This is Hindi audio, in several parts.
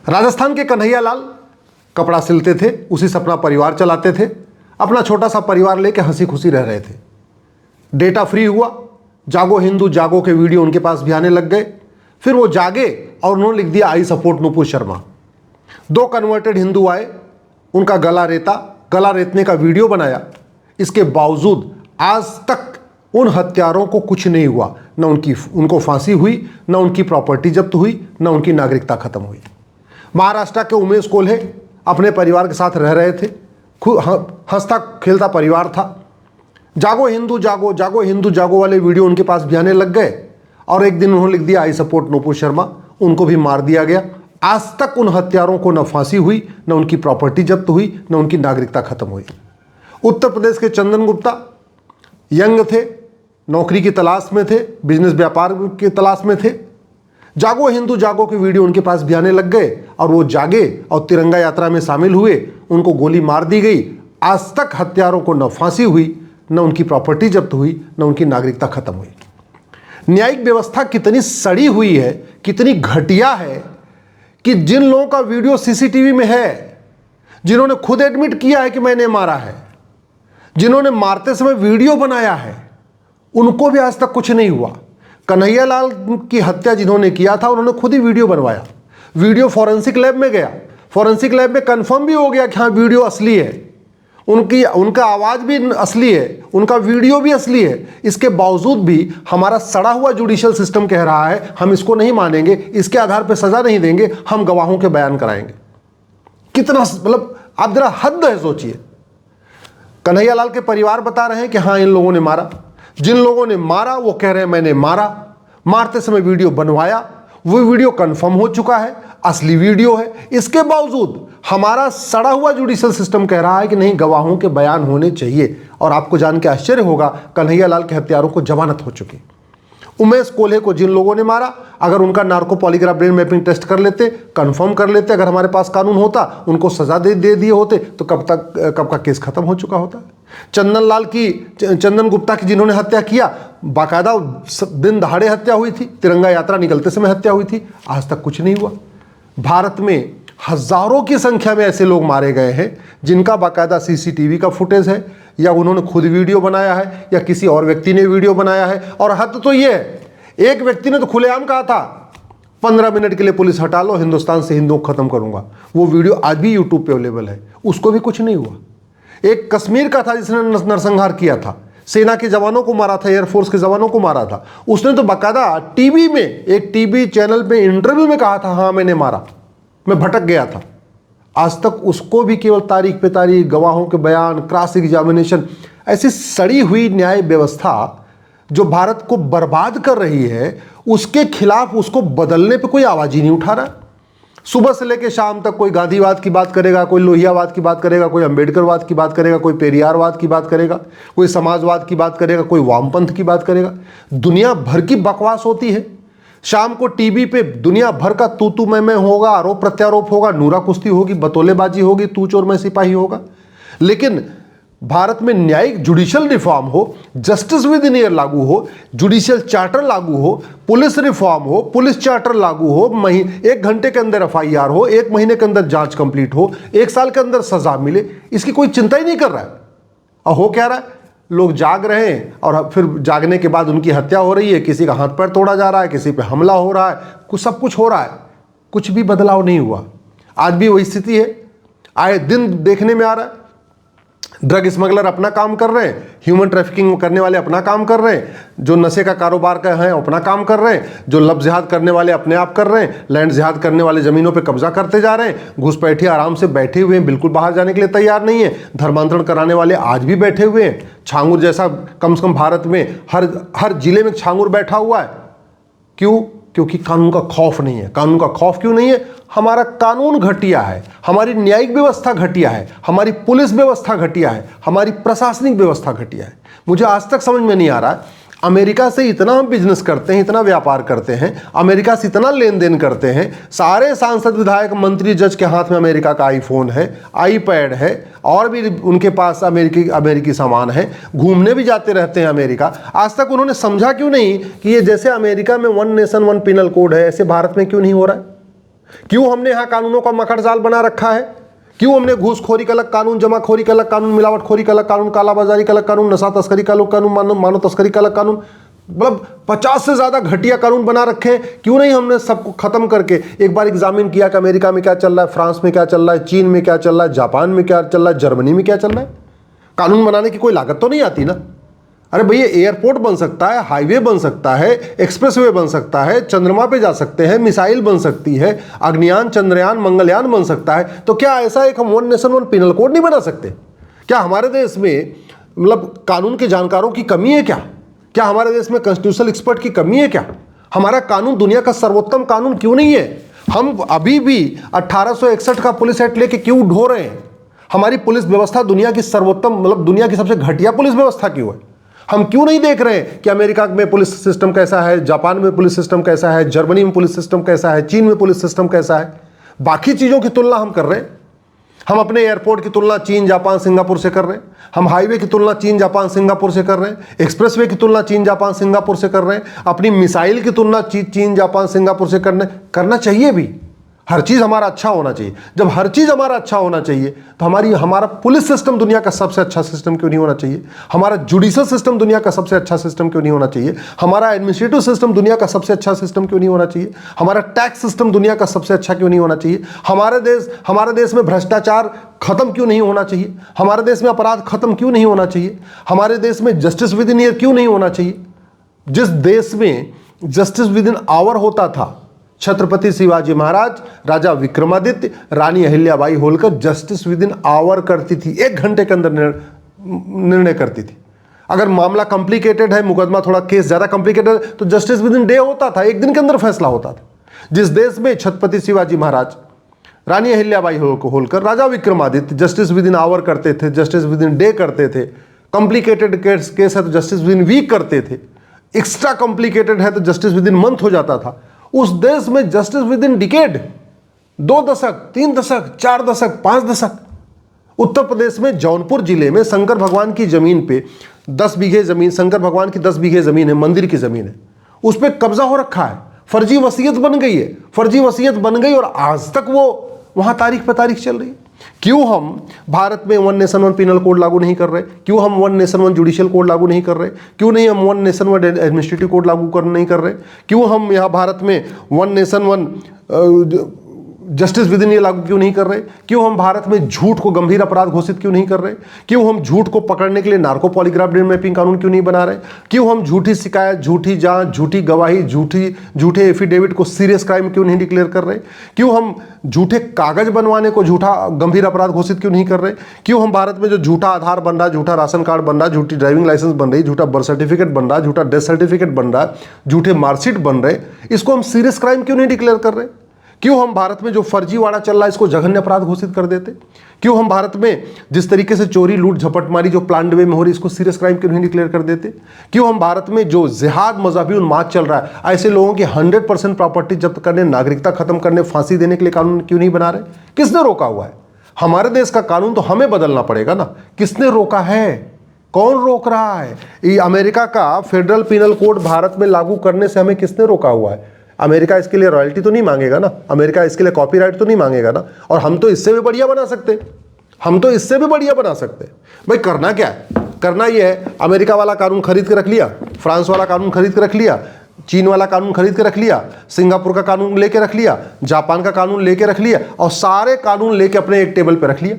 राजस्थान के कन्हैया लाल कपड़ा सिलते थे, उसी से अपना परिवार चलाते थे, अपना छोटा सा परिवार लेके हंसी खुशी रह रहे थे। डेटा फ्री हुआ, जागो हिंदू जागो के वीडियो उनके पास भी आने लग गए। फिर वो जागे और उन्होंने लिख दिया I support Nupur Sharma. 2 converted Hindu आए, उनका गला रेतने का वीडियो बनाया। इसके बावजूद आज तक उन हत्यारों को कुछ नहीं हुआ, न उनको फांसी हुई, न उनकी प्रॉपर्टी जब्त हुई, न उनकी नागरिकता खत्म हुई। महाराष्ट्र के उमेश कोल्हे अपने परिवार के साथ रह रहे थे, हंसता खेलता परिवार था। जागो हिंदू जागो, जागो हिंदू जागो वाले वीडियो उनके पास भी आने लग गए और एक दिन उन्होंने लिख दिया आई सपोर्ट नुपुर शर्मा, उनको भी मार दिया गया। आज तक उन हत्यारों को न फांसी हुई, न उनकी प्रॉपर्टी जब्त हुई, न उनकी नागरिकता खत्म हुई। उत्तर प्रदेश के चंदन गुप्ता यंग थे, नौकरी की तलाश में थे, बिजनेस व्यापार की तलाश में थे। जागो हिंदू जागो के वीडियो उनके पास भी आने लग गए और वो जागे और तिरंगा यात्रा में शामिल हुए, उनको गोली मार दी गई। आज तक हत्यारों को न फांसी हुई, न उनकी प्रॉपर्टी जब्त हुई, न उनकी नागरिकता खत्म हुई। न्यायिक व्यवस्था कितनी सड़ी हुई है, कितनी घटिया है कि जिन लोगों का वीडियो सीसीटीवी में है, जिन्होंने खुद एडमिट किया है कि मैंने मारा है, जिन्होंने मारते समय वीडियो बनाया है, उनको भी आज तक कुछ नहीं हुआ। कन्हैया लाल की हत्या जिन्होंने किया था, उन्होंने खुद ही वीडियो बनवाया। वीडियो फॉरेंसिक लैब में गया, फॉरेंसिक लैब में कंफर्म भी हो गया कि हाँ वीडियो असली है, उनका आवाज़ भी असली है, उनका वीडियो भी असली है। इसके बावजूद भी हमारा सड़ा हुआ जुडिशियल सिस्टम कह रहा है हम इसको नहीं मानेंगे, इसके आधार पर सजा नहीं देंगे, हम गवाहों के बयान कराएंगे। कितना मतलब आप जरा हद है, सोचिए। कन्हैया लाल के परिवार बता रहे हैं कि हाँ इन लोगों ने मारा, जिन लोगों ने मारा वो कह रहे हैं मैंने मारा, मारते समय वीडियो बनवाया, वो वीडियो कंफर्म हो चुका है, असली वीडियो है। इसके बावजूद हमारा सड़ा हुआ जुडिशियल सिस्टम कह रहा है कि नहीं गवाहों के बयान होने चाहिए। और आपको जान के आश्चर्य होगा, कन्हैया लाल के हत्यारों को जमानत हो चुकी। उमेश कोल्हे को जिन लोगों ने मारा, अगर उनका narco polygraph brain mapping test कर लेते, कंफर्म कर लेते, अगर हमारे पास कानून होता, उनको सजा दे दिए होते तो कब का केस खत्म हो चुका होता। चंदन गुप्ता की जिन्होंने हत्या किया, बाकायदा दिन दहाड़े हत्या हुई थी, तिरंगा यात्रा निकलते समय हत्या हुई थी, आज तक कुछ नहीं हुआ। भारत में हजारों की संख्या में ऐसे लोग मारे गए हैं जिनका बाकायदा सीसीटीवी का फुटेज है, या उन्होंने खुद वीडियो बनाया है, या किसी और व्यक्ति ने वीडियो बनाया है। और हद तो ये है, एक व्यक्ति ने तो खुलेआम कहा था 15 मिनट के लिए पुलिस हटा लो, हिंदुस्तान से हिंदुओं को खत्म करूंगा। वो वीडियो आज भी यूट्यूब पे अवेलेबल है, उसको भी कुछ नहीं हुआ। एक कश्मीर का था जिसने नरसंहार किया था, सेना के जवानों को मारा था, एयरफोर्स के जवानों को मारा था, उसने तो बाकायदा टीवी में, एक टीवी चैनल पे इंटरव्यू में कहा था हाँ मैंने मारा, मैं भटक गया था। आज तक उसको भी केवल तारीख पे तारीख, गवाहों के बयान, क्रॉस एग्जामिनेशन, ऐसी सड़ी हुई न्याय व्यवस्था जो भारत को बर्बाद कर रही है, उसके खिलाफ उसको बदलने पे कोई आवाज ही नहीं उठा रहा। सुबह से लेकर शाम तक कोई गांधीवाद की बात करेगा, कोई लोहियावाद की बात करेगा, कोई अंबेडकरवाद की बात करेगा, कोई पेरियारवाद की बात करेगा, कोई समाजवाद की बात करेगा, कोई वामपंथ की बात करेगा। दुनिया भर की बकवास होती है। शाम को टीवी पे दुनिया भर का तू मैं होगा, आरोप प्रत्यारोप होगा, नूरा कुश्ती होगी, बतौलेबाजी होगी, तू चोर मैं सिपाही होगा। लेकिन भारत में न्यायिक जुडिशियल रिफॉर्म हो, जस्टिस विद इन ईयर लागू हो, जुडिशियल चार्टर लागू हो, पुलिस रिफॉर्म हो, पुलिस चार्टर लागू हो, 1 घंटे के अंदर FIR हो, 1 महीने के अंदर जांच कंप्लीट हो, 1 साल के अंदर सजा मिले, इसकी कोई चिंता ही नहीं कर रहा है। और हो क्या रहा है, लोग जाग रहे हैं और फिर जागने के बाद उनकी हत्या हो रही है, किसी का हाथ पैर तोड़ा जा रहा है, किसी पे हमला हो रहा है, सब कुछ हो रहा है, कुछ भी बदलाव नहीं हुआ। आज भी वही स्थिति है, आए दिन देखने में आ रहा है। ड्रग स्मगलर अपना काम कर रहे हैं, ह्यूमन ट्रैफिकिंग करने वाले अपना काम कर रहे हैं, जो नशे का कारोबार का है अपना काम कर रहे हैं, जो लब जिहाद करने वाले अपने आप कर रहे हैं, लैंड जिहाद करने वाले जमीनों पे कब्जा करते जा रहे हैं, घुसपैठिए आराम से बैठे हुए हैं, बिल्कुल बाहर जाने के लिए तैयार नहीं है, धर्मांतरण कराने वाले आज भी बैठे हुए हैं। छांगुर जैसा कम से कम भारत में हर जिले में छांगुर बैठा हुआ है। क्यों? क्योंकि कानून का खौफ नहीं है। कानून का खौफ क्यों नहीं है? हमारा कानून घटिया है, हमारी न्यायिक व्यवस्था घटिया है, हमारी पुलिस व्यवस्था घटिया है, हमारी प्रशासनिक व्यवस्था घटिया है। मुझे आज तक समझ में नहीं आ रहा है, अमेरिका से इतना हम बिजनेस करते हैं, इतना व्यापार करते हैं, अमेरिका से इतना लेन देन करते हैं, सारे सांसद विधायक मंत्री जज के हाथ में अमेरिका का आईफोन है, आईपैड है, और भी उनके पास अमेरिकी सामान है, घूमने भी जाते रहते हैं अमेरिका। आज तक उन्होंने समझा क्यों नहीं कि ये जैसे अमेरिका में 1 नेशन 1 पिनल कोड है, ऐसे भारत में क्यों नहीं हो रहा है? क्यों हमने यहाँ कानूनों का मकड़ जाल बना रखा है? क्यों हमने घूसखोरी का अलग कानून, जमाखोरी का अलग कानून, मिलावटखोरी का अलग कानून, कालाबाजारी का अलग कानून, नशा तस्करी का अलग कानून, मानव तस्करी का अलग कानून, मतलब 50 से ज्यादा घटिया कानून बना रखे हैं? क्यों नहीं हमने सबको खत्म करके एक बार एग्जामिन किया कि अमेरिका में क्या चल रहा है, फ्रांस में क्या चल रहा है, चीन में क्या चल रहा है, जापान में क्या चल रहा है, जर्मनी में क्या चल रहा है? कानून बनाने की कोई लागत तो नहीं आती ना। अरे भैया, एयरपोर्ट बन सकता है, हाईवे बन सकता है, एक्सप्रेसवे बन सकता है, चंद्रमा पे जा सकते हैं, मिसाइल बन सकती है, अग्नियान, चंद्रयान, मंगलयान बन सकता है, तो क्या ऐसा एक हम one nation one penal code नहीं बना सकते? क्या हमारे देश में मतलब कानून के जानकारों की कमी है क्या हमारे देश में कॉन्स्टिट्यूशनल एक्सपर्ट की कमी है क्या? हमारा कानून दुनिया का सर्वोत्तम कानून क्यों नहीं है? हम अभी भी 1861 का पुलिस एक्ट लेके क्यों ढो रहे हैं? हमारी पुलिस व्यवस्था दुनिया की सर्वोत्तम, मतलब दुनिया की सबसे घटिया पुलिस व्यवस्था क्यों है? हम क्यों नहीं देख रहे हैं कि अमेरिका में पुलिस सिस्टम कैसा है, जापान में पुलिस सिस्टम कैसा है, जर्मनी में पुलिस सिस्टम कैसा है, चीन में पुलिस सिस्टम कैसा है? बाकी चीजों की तुलना हम कर रहे हैं। हम अपने एयरपोर्ट की तुलना चीन, जापान, सिंगापुर से कर रहे हैं। हम हाईवे की तुलना चीन, जापान, सिंगापुर से कर रहे हैं। एक्सप्रेसवे की तुलना चीन, जापान, सिंगापुर से कर रहे हैं। अपनी मिसाइल की तुलना चीन, जापान, सिंगापुर से करना चाहिए भी। हर चीज हमारा अच्छा होना चाहिए। जब हर चीज हमारा अच्छा होना चाहिए तो हमारा पुलिस सिस्टम दुनिया का सबसे अच्छा सिस्टम क्यों नहीं होना चाहिए? हमारा जुडिशियल सिस्टम दुनिया का सबसे अच्छा सिस्टम क्यों नहीं होना चाहिए? हमारा एडमिनिस्ट्रेटिव सिस्टम दुनिया का सबसे अच्छा सिस्टम क्यों नहीं होना चाहिए? हमारा टैक्स सिस्टम दुनिया का सबसे अच्छा क्यों नहीं होना चाहिए? हमारे देश में भ्रष्टाचार खत्म क्यों नहीं होना चाहिए? हमारे देश में अपराध खत्म क्यों नहीं होना चाहिए? हमारे देश में जस्टिस विद इन ईयर क्यों नहीं होना चाहिए? जिस देश में जस्टिस विद इन आवर होता था, Chhatrapati Shivaji Maharaj, Raja Vikramaditya, Rani Ahilyabai Holkar justice with in hour करती थी, 1 घंटे के अंदर निर्णय करती थी। अगर मामला कॉम्प्लिकेटेड है, मुकदमा थोड़ा केस ज्यादा कॉम्प्लिकेटेड है, तो जस्टिस विद इन डे होता था, 1 दिन के अंदर फैसला होता था। जिस देश में Chhatrapati Shivaji Maharaj, Rani Ahilyabai Holkar, Raja Vikramaditya justice with in hour करते थे, जस्टिस विद इन डे करते थे, कॉम्प्लिकेटेड केस है तो जस्टिस विद इन वीक करते थे, एक्स्ट्रा कॉम्प्लिकेटेड है तो जस्टिस विद इन मंथ हो जाता था, उस देश में जस्टिस विद इन डिकेड, 2 दशक, 3 दशक, 4 दशक, 5 दशक। उत्तर प्रदेश में जौनपुर जिले में शंकर भगवान की जमीन पे 10 बीघे जमीन, शंकर भगवान की 10 बीघे जमीन है, मंदिर की जमीन है, उस पर कब्जा हो रखा है, फर्जी वसीयत बन गई है, फर्जी वसीयत बन गई और आज तक वो वहां तारीख पे तारीख चल रही है। क्यों हम भारत में one nation one penal code लागू नहीं कर रहे? क्यों हम one nation one judicial code लागू नहीं कर रहे? क्यों नहीं हम one nation one administrative code लागू नहीं कर रहे? क्यों हम यहाँ भारत में one nation one justice with इन ये लागू क्यों नहीं कर रहे? क्यों हम भारत में झूठ को गंभीर अपराध घोषित क्यों नहीं कर रहे? क्यों हम झूठ को पकड़ने के लिए नार्को पॉलीग्राफ ब्रेन मैपिंग कानून क्यों नहीं बना रहे? क्यों हम झूठी शिकायत, झूठी जांच, झूठी गवाही, झूठे एफिडेविट को सीरियस क्राइम क्यों नहीं डिक्लेयर कर रहे? क्यों हम झूठे कागज बनवाने को झूठा गंभीर अपराध घोषित क्यों नहीं कर रहे? क्यों हम भारत में जो झूठा आधार बन रहा है, झूठा राशन कार्ड बन रहा है, झूठी ड्राइविंग लाइसेंस बन रही, झूठा बर्थ सर्टिफिकेट बन रहा है, झूठा डेथ सर्टिफिकेट बन रहा है, झूठे मार्कशीट बन रहे, इसको हम सीरियस क्राइम क्यों नहीं डिक्लेयर कर रहे? क्यों हम भारत में जो फर्जीवाड़ा चल रहा है इसको जघन्य अपराध घोषित कर देते? क्यों हम भारत में जिस तरीके से चोरी, लूट, झपटमारी जो प्लान्ड वे में हो रही है इसको सीरियस क्राइम क्यों नहीं डिक्लेयर कर देते? क्यों हम भारत में जो जिहाद, मजहबी उन्माद चल रहा है, ऐसे लोगों की 100% प्रॉपर्टी जब्त करने, नागरिकता खत्म करने, फांसी देने के लिए कानून क्यों नहीं बना रहे? किसने रोका हुआ है? हमारे देश का कानून तो हमें बदलना पड़ेगा ना। किसने रोका है? कौन रोक रहा है? ये अमेरिका का फेडरल पिनल कोड भारत में लागू करने से हमें किसने रोका हुआ है? अमेरिका इसके लिए रॉयल्टी तो नहीं मांगेगा ना, अमेरिका इसके लिए कॉपीराइट तो नहीं मांगेगा ना, और हम तो इससे भी बढ़िया बना सकते, भाई करना क्या है? करना ये है, अमेरिका वाला कानून खरीद के रख लिया, फ्रांस वाला कानून खरीद के रख लिया, चीन वाला कानून खरीद के रख लिया, सिंगापुर का कानून लेके रख लिया, जापान का कानून लेके रख लिया, और सारे कानून लेके अपने एक टेबल पे रख लिया।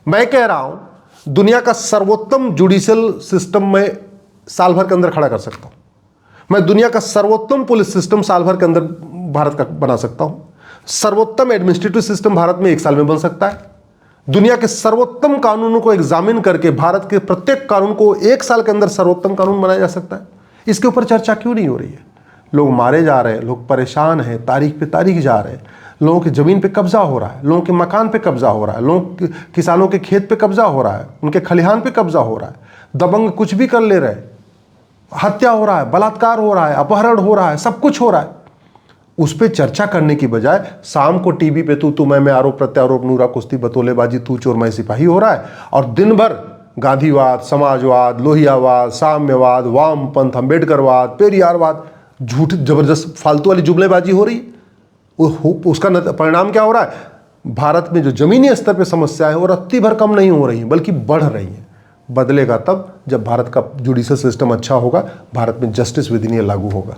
मैं कह रहा हूं दुनिया का सर्वोत्तम जुडिशियल सिस्टम में साल भर के अंदर खड़ा कर सकता हूं। मैं दुनिया का सर्वोत्तम पुलिस सिस्टम साल भर के अंदर भारत का बना सकता हूं। सर्वोत्तम एडमिनिस्ट्रेटिव सिस्टम भारत में 1 साल में बन सकता है। दुनिया के सर्वोत्तम कानूनों को एग्जामिन करके भारत के प्रत्येक कानून को 1 साल के अंदर सर्वोत्तम कानून बनाया जा सकता है। इसके ऊपर चर्चा क्यों नहीं हो रही है? लोग मारे जा रहे हैं, लोग परेशान हैं, तारीख पे तारीख जा रहे हैं, लोगों की जमीन पे कब्जा हो रहा है, लोगों के मकान पे कब्जा हो रहा है, किसानों के खेत पे कब्जा हो रहा है, उनके खलिहान पे कब्जा हो रहा है, दबंग कुछ भी कर ले रहे हैं, हत्या हो रहा है, बलात्कार हो रहा है, अपहरण हो रहा है, सब कुछ हो रहा है। उस पर चर्चा करने की बजाय शाम को टीवी पे तू मैं आरोप प्रत्यारोप, नूरा कुश्ती, बतौलेबाजी, तू चोर मैं सिपाही हो रहा है, और दिन भर गांधीवाद, समाजवाद, लोहियावाद, साम्यवाद, वामपंथ, अम्बेडकरवाद, पेरियारवाद, झूठ जबरदस्त फालतू वाली जुमलेबाजी हो रही है। उसका परिणाम क्या हो रहा है? भारत में जो जमीनी स्तर पे समस्या है वो रत्ती भर कम नहीं हो रही है, बल्कि बढ़ रही है। बदलेगा तब जब भारत का जुडिशल सिस्टम अच्छा होगा, भारत में जस्टिस विद इन लागू होगा।